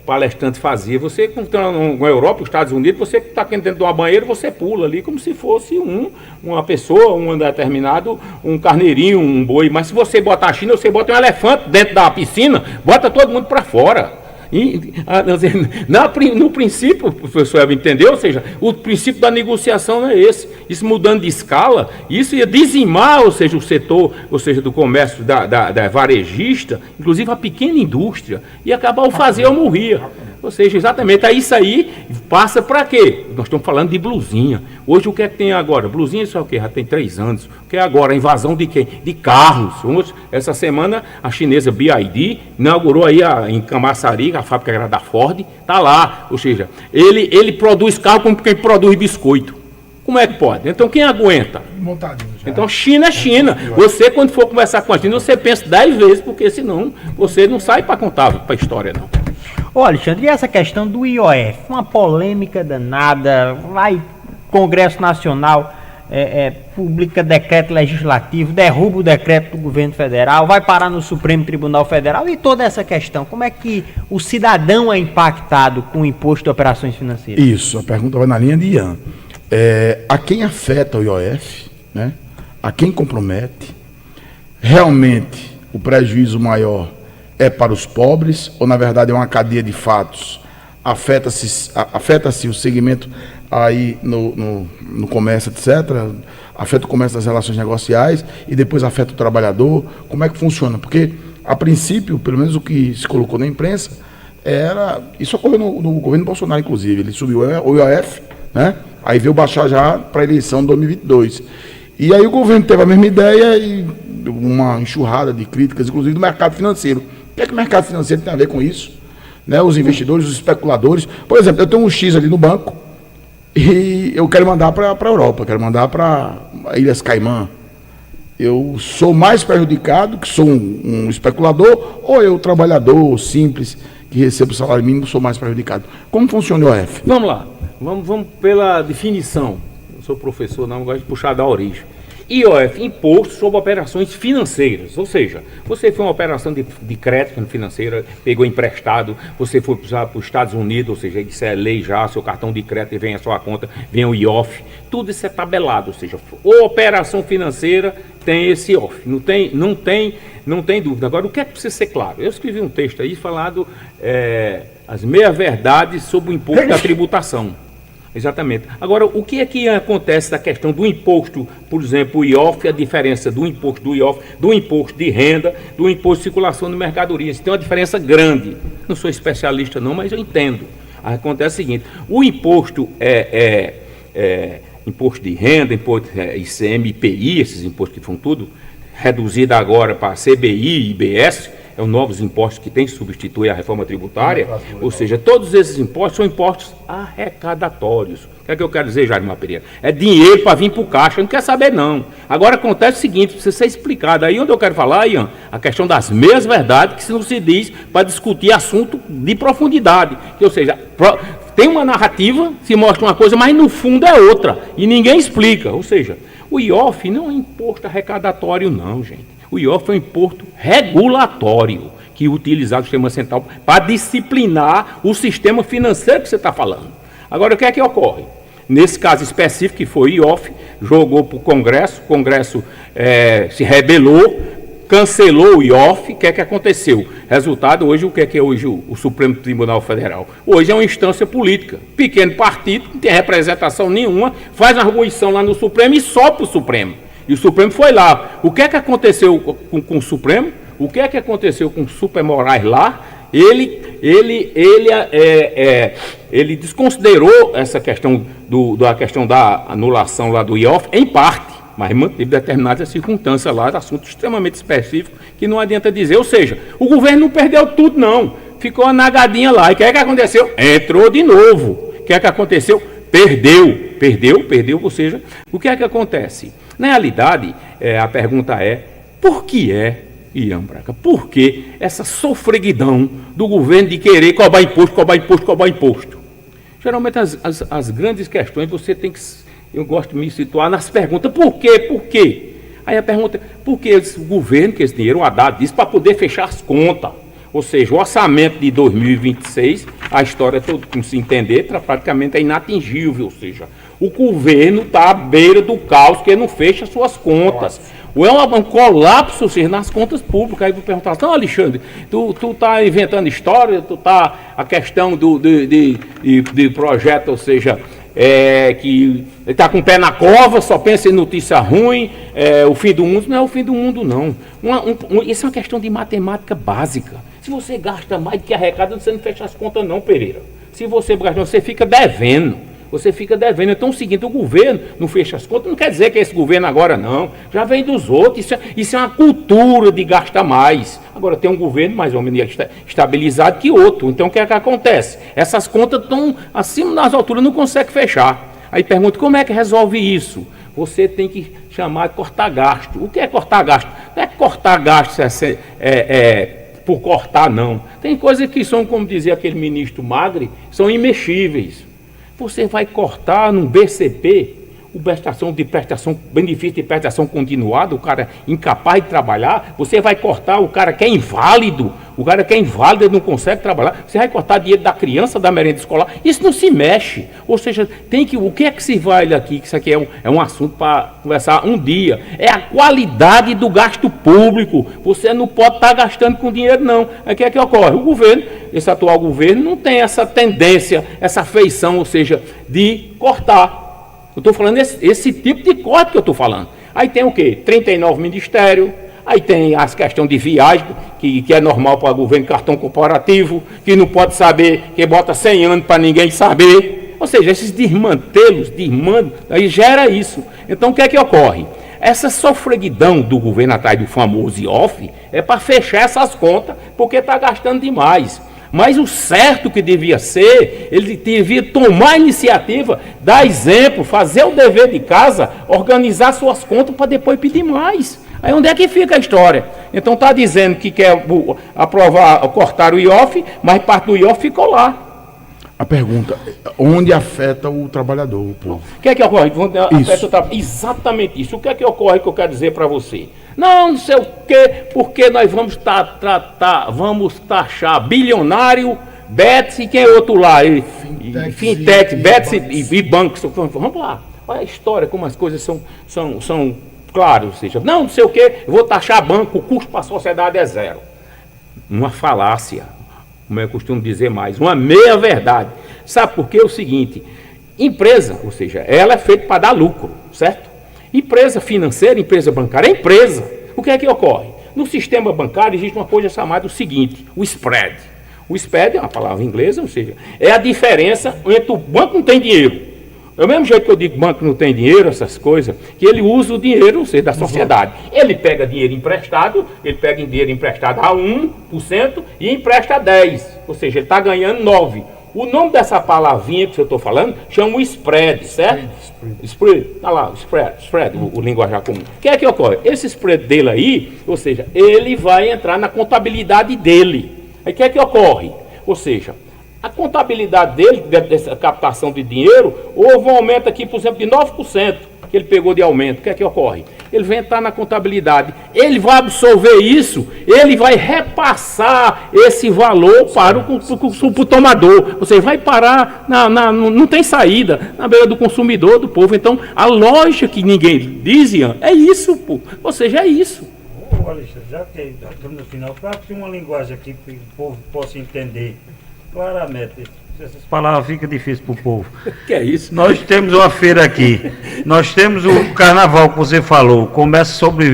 palestrante fazia. Você, quando está na Europa, nos Estados Unidos, você está aqui dentro de uma banheira, você pula ali como se fosse uma pessoa, um determinado, um carneirinho, um boi. Mas se você botar a China, você bota um elefante dentro da piscina, bota todo mundo para fora. No princípio, o professor Elvio entendeu, ou seja, o princípio da negociação não é esse. Isso mudando de escala, isso ia dizimar, ou seja, o setor, ou seja, do comércio da varejista, inclusive a pequena indústria, e acabar o fazer ou morria. Ou seja, exatamente, isso aí passa para quê? Nós estamos falando de blusinha. Hoje o que é que tem agora? Blusinha isso é o quê? Já tem 3 anos. O que é agora? A invasão de quem? De carros. Essa semana a chinesa BYD inaugurou aí em Camaçari, a fábrica era da Ford, está lá. Ou seja, ele produz carro como quem produz biscoito. Como é que pode? Então quem aguenta? Então China é China. Você, quando for conversar com a China, você pensa 10 vezes, porque senão você não sai para contar para a história, não. Ô Alexandre, e essa questão do IOF? Uma polêmica danada, vai Congresso Nacional, publica decreto legislativo, derruba o decreto do governo federal, vai parar no Supremo Tribunal Federal, e toda essa questão, como é que o cidadão é impactado com o imposto de operações financeiras? Isso, a pergunta vai na linha de Ian. A quem afeta o IOF, né? A quem compromete, realmente o prejuízo maior é para os pobres, ou na verdade é uma cadeia de fatos, afeta-se o segmento aí no comércio, etc., afeta o comércio das relações negociais e depois afeta o trabalhador. Como é que funciona? Porque, a princípio, pelo menos o que se colocou na imprensa, isso ocorreu no governo Bolsonaro, inclusive, ele subiu o IOF, né? Aí veio baixar já para a eleição de 2022. E aí o governo teve a mesma ideia e uma enxurrada de críticas, inclusive do mercado financeiro. O que é que o mercado financeiro tem a ver com isso? Né? Os investidores, os especuladores. Por exemplo, eu tenho um X ali no banco e eu quero mandar para a Europa, quero mandar para Ilhas Caimã. Eu sou mais prejudicado, que sou um especulador, ou eu, trabalhador simples, que recebo o salário mínimo, sou mais prejudicado? Como funciona o IOF? Vamos lá, vamos pela definição. Não sou professor, não, gosto de puxar da origem. IOF, Imposto sobre Operações Financeiras, ou seja, você foi uma operação de crédito financeira, pegou emprestado, você foi para os Estados Unidos, ou seja, isso é lei já, seu cartão de crédito vem a sua conta, vem o IOF, tudo isso é tabelado, ou seja, a operação financeira tem esse IOF, não tem dúvida. Agora, o que é que precisa ser claro? Eu escrevi um texto aí falando as meias-verdades sobre o imposto da tributação. Exatamente. Agora, o que é que acontece da questão do imposto, por exemplo, o IOF, a diferença do imposto do IOF, do imposto de renda, do imposto de circulação de mercadorias? Tem uma diferença grande. Não sou especialista não, mas eu entendo. Acontece o seguinte, o imposto imposto de renda, imposto ICM, IPI, esses impostos que foram tudo reduzido agora para CBI e IBS, os novos impostos que tem que substituir a reforma tributária, ou seja, todos esses impostos são impostos arrecadatórios. O que é que eu quero dizer, Jair Pereira? É dinheiro para vir para o caixa, não quer saber não. Agora acontece o seguinte, precisa ser explicado, aí onde eu quero falar, Ian, a questão das meias verdades que não se diz para discutir assunto de profundidade, ou seja, tem uma narrativa, se mostra uma coisa, mas no fundo é outra, e ninguém explica, ou seja, o IOF não é imposto arrecadatório não, gente. O IOF é um imposto regulatório que é utilizado no sistema central para disciplinar o sistema financeiro que você está falando. Agora, o que é que ocorre? Nesse caso específico, que foi o IOF, jogou para o Congresso se rebelou, cancelou o IOF. O que é que aconteceu? Resultado, hoje, o que é que é hoje o Supremo Tribunal Federal? Hoje é uma instância política. Pequeno partido, não tem representação nenhuma, faz uma arguição lá no Supremo e sopra o Supremo. E o Supremo foi lá. O que é que aconteceu com o Supremo? O que é que aconteceu com o Super Moraes lá? Ele desconsiderou essa questão da questão da anulação lá do IOF, em parte, mas manteve determinadas circunstâncias lá, assunto extremamente específico, que não adianta dizer. Ou seja, o governo não perdeu tudo, não. Ficou anagadinha lá. E o que é que aconteceu? Entrou de novo. O que é que aconteceu? Perdeu, ou seja, o que é que acontece? Na realidade, a pergunta é, por que Ian Braga, por que essa sofreguidão do governo de querer cobrar imposto? Geralmente as grandes questões você tem que, eu gosto de me situar nas perguntas, por quê? Aí a pergunta é, por que o governo, que esse dinheiro, o Haddad disse, para poder fechar as contas. Ou seja, o orçamento de 2026, a história toda, como se entender, praticamente é inatingível. Ou seja, o governo está à beira do caos, que ele não fecha suas contas. Ou é um colapso, ou seja, nas contas públicas. Aí eu vou perguntar, não, Alexandre, tu tá inventando história, a questão de projeto, ou seja, que está com o pé na cova, só pensa em notícia ruim, o fim do mundo. Não é o fim do mundo, não. Isso é uma questão de matemática básica. Se você gasta mais do que arrecada, você não fecha as contas não, Pereira. Se você gasta, você fica devendo. Você fica devendo. Então é o seguinte, o governo não fecha as contas, não quer dizer que é esse governo agora não. Já vem dos outros, isso é uma cultura de gastar mais. Agora tem um governo mais ou menos estabilizado que outro. Então o que é que acontece? Essas contas estão acima das alturas, não consegue fechar. Aí pergunta, como é que resolve isso? Você tem que chamar de cortar gasto. O que é cortar gasto? Não é cortar gasto por cortar, não. Tem coisas que são, como dizia aquele ministro Magre, são imexíveis. Você vai cortar num BCP, benefício de prestação continuada, o cara incapaz de trabalhar, você vai cortar o cara que é inválido, ele não consegue trabalhar, você vai cortar dinheiro da criança, da merenda escolar, isso não se mexe. Ou seja, o que é que se vale aqui, que isso aqui é um assunto para conversar um dia, é a qualidade do gasto público. Você não pode estar gastando com dinheiro, não. Aí o que é que ocorre? O governo, esse atual governo, não tem essa tendência, essa feição, ou seja, de cortar. Eu estou falando esse tipo de corte que eu estou falando. Aí tem o quê? 39 ministérios, aí tem as questões de viagem, que é normal para o governo, cartão corporativo, que não pode saber, que bota 100 anos para ninguém saber. Ou seja, esses desmantelos, aí gera isso. Então o que é que ocorre? Essa sofreguidão do governo atrás do famoso IOF é para fechar essas contas, porque está gastando demais. Mas o certo que devia ser, ele devia tomar a iniciativa, dar exemplo, fazer o dever de casa, organizar suas contas para depois pedir mais. Aí onde é que fica a história? Então está dizendo que quer cortar o IOF, mas parte do IOF ficou lá. A pergunta, onde afeta o trabalhador, o povo? O que é que ocorre? Afeta o trabalhador. Exatamente isso. O que é que ocorre que eu quero dizer para você? Não sei o quê, porque nós vamos taxar bilionário, Betts e quem é outro lá? Fintech, Betts e bancos. Vamos lá. Olha a história, como as coisas são claras. Ou seja, não sei o quê, eu vou taxar banco, o custo para a sociedade é zero. Uma falácia, como eu costumo dizer mais, uma meia-verdade. Sabe por quê? É o seguinte, empresa, ou seja, ela é feita para dar lucro, certo? Empresa financeira, empresa bancária, é empresa. O que é que ocorre? No sistema bancário existe uma coisa chamada o seguinte, o spread. O spread é uma palavra inglesa, ou seja, é a diferença entre o banco não tem dinheiro. É o mesmo jeito que eu digo que o banco não tem dinheiro, essas coisas, que ele usa o dinheiro, ou seja, da sociedade. Ele pega dinheiro emprestado, a 1% e empresta a 10%. Ou seja, ele está ganhando 9%. O nome dessa palavrinha que eu estou falando chama o spread, certo? Spread, olha lá, spread, o linguajar comum. O que é que ocorre? Esse spread dele aí, ou seja, ele vai entrar na contabilidade dele. Aí o que é que ocorre? Ou seja, a contabilidade dele, dessa captação de dinheiro, houve um aumento aqui, por exemplo, de 9%. Que ele pegou de aumento, o que é que ocorre? Ele vai entrar na contabilidade, ele vai absorver isso, ele vai repassar esse valor para o tomador, ou seja, vai parar, não tem saída, na beira do consumidor, do povo. Então, a lógica que ninguém dizia é isso, pô. Ou seja, é isso. Alexandre, já que estamos no final, para ter uma linguagem aqui que o povo possa entender claramente. Essas palavras ficam difíceis para o povo. Que é isso? Nós temos uma feira aqui. Nós temos o carnaval que você falou. Começa sobre